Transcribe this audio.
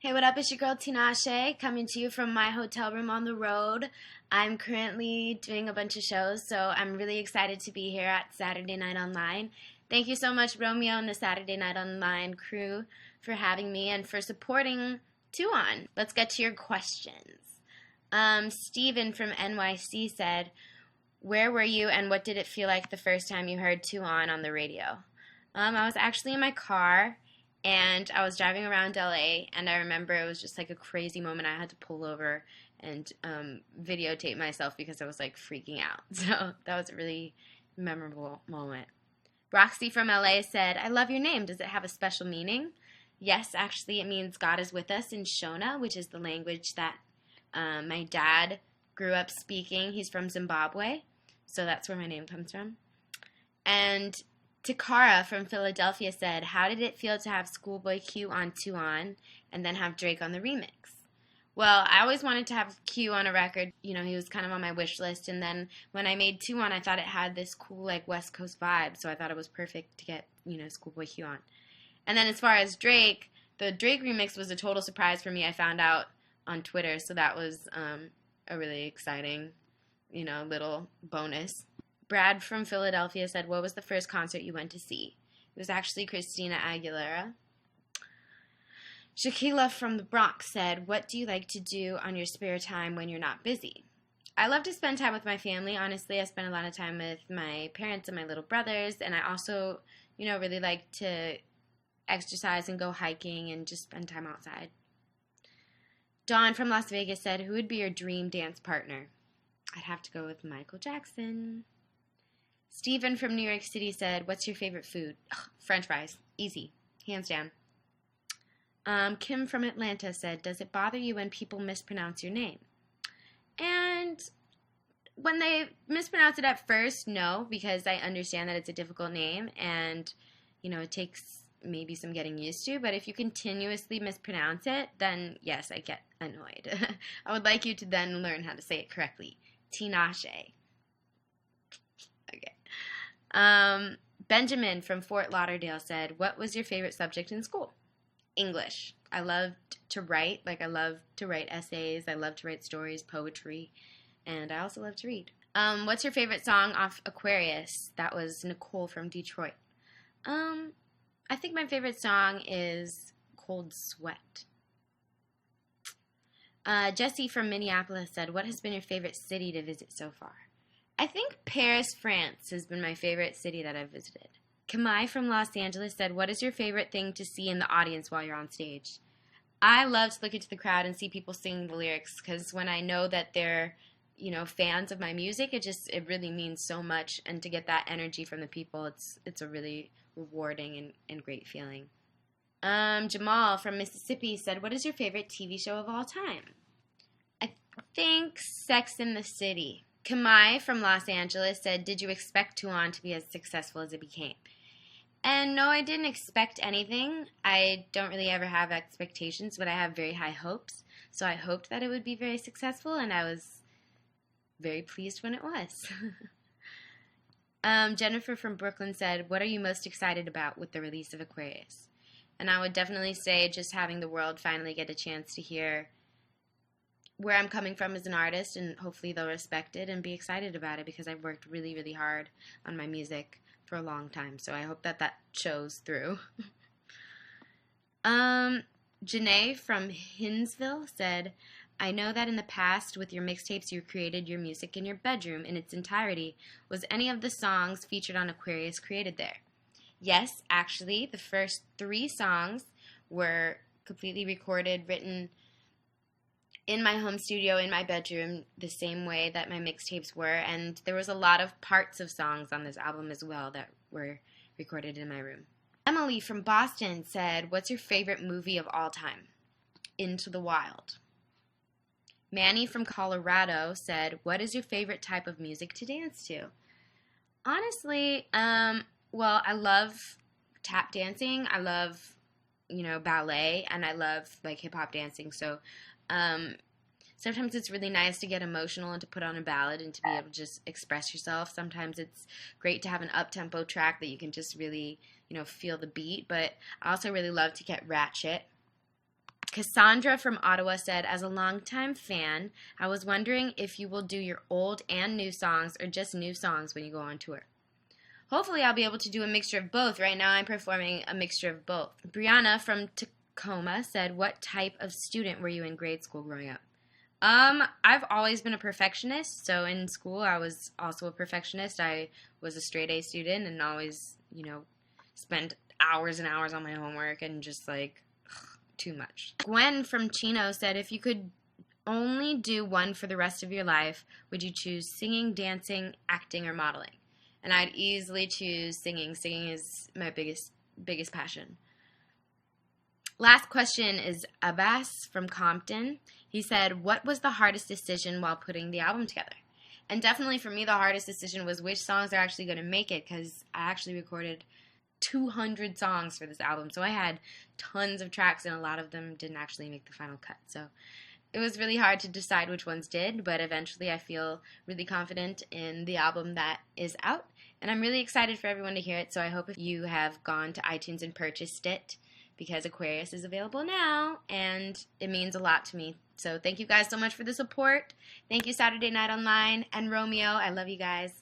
Hey, what up? It's your girl Tinashe coming to you from my hotel room on the road. I'm currently doing a bunch of shows, so I'm really excited to be here at Saturday Night Online. Thank you so much, Romeo and the Saturday Night Online crew, for having me and for supporting Two On. Let's get to your questions. Steven from NYC said, where were you and what did it feel like the first time you heard Two On the radio? I was actually in my car and I was driving around LA, and I remember it was just like a crazy moment. I had to pull over and videotape myself because I was like freaking out. So that was a really memorable moment. Roxy from LA said, I love your name. Does it have a special meaning? Yes, actually, it means God is with us in Shona, which is the language that my dad grew up speaking. He's from Zimbabwe, so that's where my name comes from. And Takara from Philadelphia said, how did it feel to have Schoolboy Q on Two On and then have Drake on the remix? Well, I always wanted to have Q on a record. You know, he was kind of on my wish list. And then when I made Two On, I thought it had this cool, like, West Coast vibe. So I thought it was perfect to get, Schoolboy Q on. And then as far as Drake, the Drake remix was a total surprise for me. I found out on Twitter. So that was a really exciting, little bonus. Brad from Philadelphia said, what was the first concert you went to see? It was actually Christina Aguilera. Shaquila from the Bronx said, what do you like to do on your spare time when you're not busy? I love to spend time with my family. Honestly, I spend a lot of time with my parents and my little brothers, and I also, really like to exercise and go hiking and just spend time outside. Dawn from Las Vegas said, who would be your dream dance partner? I'd have to go with Michael Jackson. Steven from New York City said, what's your favorite food? Ugh, French fries. Easy. Hands down. Kim from Atlanta said, does it bother you when people mispronounce your name? And when they mispronounce it at first, no, because I understand that it's a difficult name and, it takes maybe some getting used to. But if you continuously mispronounce it, then yes, I get annoyed. I would like you to then learn how to say it correctly. Tinashe. Okay. Benjamin from Fort Lauderdale said, what was your favorite subject in school? English. I loved to write. I love to write essays. I love to write stories, poetry, and I also love to read. What's your favorite song off Aquarius? That was Nicole from Detroit. I think my favorite song is Cold Sweat. Jesse from Minneapolis said, what has been your favorite city to visit so far? I think Paris, France has been my favorite city that I've visited. Kamai from Los Angeles said, what is your favorite thing to see in the audience while you're on stage? I love to look into the crowd and see people singing the lyrics because when I know that they're, fans of my music, it really means so much. And to get that energy from the people, it's a really rewarding and great feeling. Jamal from Mississippi said, what is your favorite TV show of all time? I think Sex and the City. Kamai from Los Angeles said, did you expect Two On to be as successful as it became? And no, I didn't expect anything. I don't really ever have expectations, but I have very high hopes. So I hoped that it would be very successful, and I was very pleased when it was. Jennifer from Brooklyn said, what are you most excited about with the release of Aquarius? And I would definitely say just having the world finally get a chance to hear where I'm coming from as an artist, and hopefully they'll respect it and be excited about it because I've worked really, really hard on my music for a long time. So I hope that shows through. Janae from Hinsville said, I know that in the past with your mixtapes you created your music in your bedroom in its entirety. Was any of the songs featured on Aquarius created there? Yes, actually, the first 3 songs were completely recorded, written in my home studio, in my bedroom, the same way that my mixtapes were, and there was a lot of parts of songs on this album as well that were recorded in my room. Emily from Boston said, what's your favorite movie of all time? Into the Wild. Manny from Colorado said, what is your favorite type of music to dance to? Honestly, well, I love tap dancing, I love, ballet, and I love, hip-hop dancing, so sometimes it's really nice to get emotional and to put on a ballad and to be able to just express yourself. Sometimes it's great to have an up-tempo track that you can just really, feel the beat. But I also really love to get ratchet. Cassandra from Ottawa said, as a longtime fan, I was wondering if you will do your old and new songs or just new songs when you go on tour. Hopefully I'll be able to do a mixture of both. Right now I'm performing a mixture of both. Brianna from Tacoma said, what type of student were you in grade school growing up? I've always been a perfectionist, so in school I was also a perfectionist. I was a straight A student and always, spent hours and hours on my homework and just too much. Gwen from Chino said, if you could only do one for the rest of your life, would you choose singing, dancing, acting, or modeling? And I'd easily choose singing. Singing is my biggest passion. Last question is Abbas from Compton. He said, what was the hardest decision while putting the album together? And definitely for me, the hardest decision was which songs are actually going to make it, because I actually recorded 200 songs for this album. So I had tons of tracks, and a lot of them didn't actually make the final cut. So it was really hard to decide which ones did, but eventually I feel really confident in the album that is out. And I'm really excited for everyone to hear it. So I hope if you have gone to iTunes and purchased it, because Aquarius is available now, and it means a lot to me. So thank you guys so much for the support. Thank you, Saturday Night Online, and Romeo. I love you guys.